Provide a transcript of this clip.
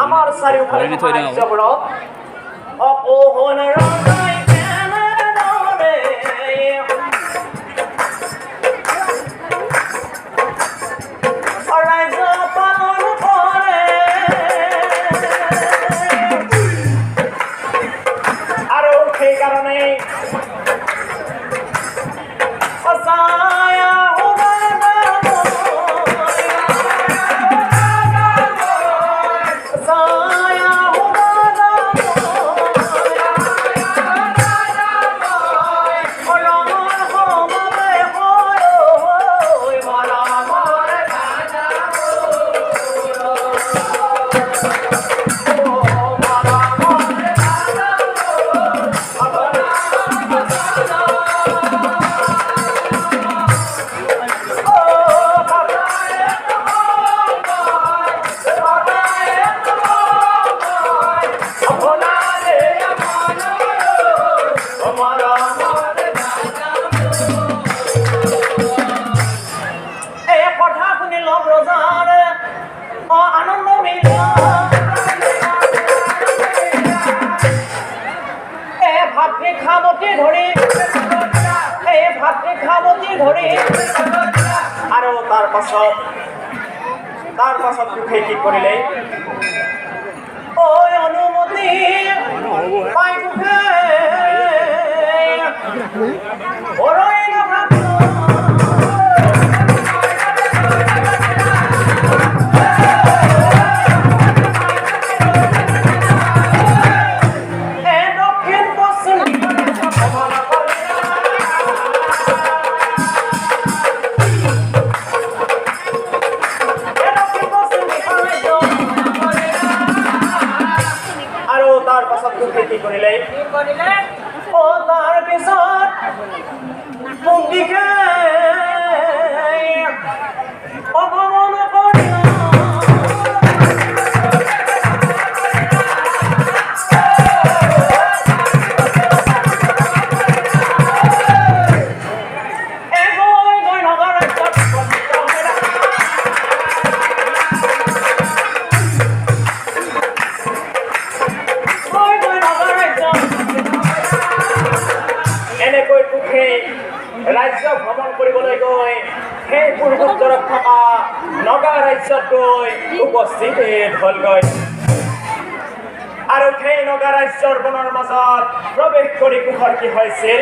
আমাৰ চাৰিওফালে ৰাজ্যবোৰত অকোহনৰ সেইকাৰণে আৰু তাৰ পাছত দুখে কি কৰিলে ঐ অনুমতি পাই দুখে কি কৰিলে ও তাৰ পিছত মুক্তিকে অগমন কৰিল ৰাজ্য ভ্ৰমণ কৰিবলৈ গৈ সেই পূৰ্বোত্তৰত থকা নগা ৰাজ্যত গৈ উপস্থিত হ'লগৈ আৰু সেই নগা ৰাজ্যৰ বনৰ মাজত প্ৰৱেশ কৰি কুশৰ কি হৈছিল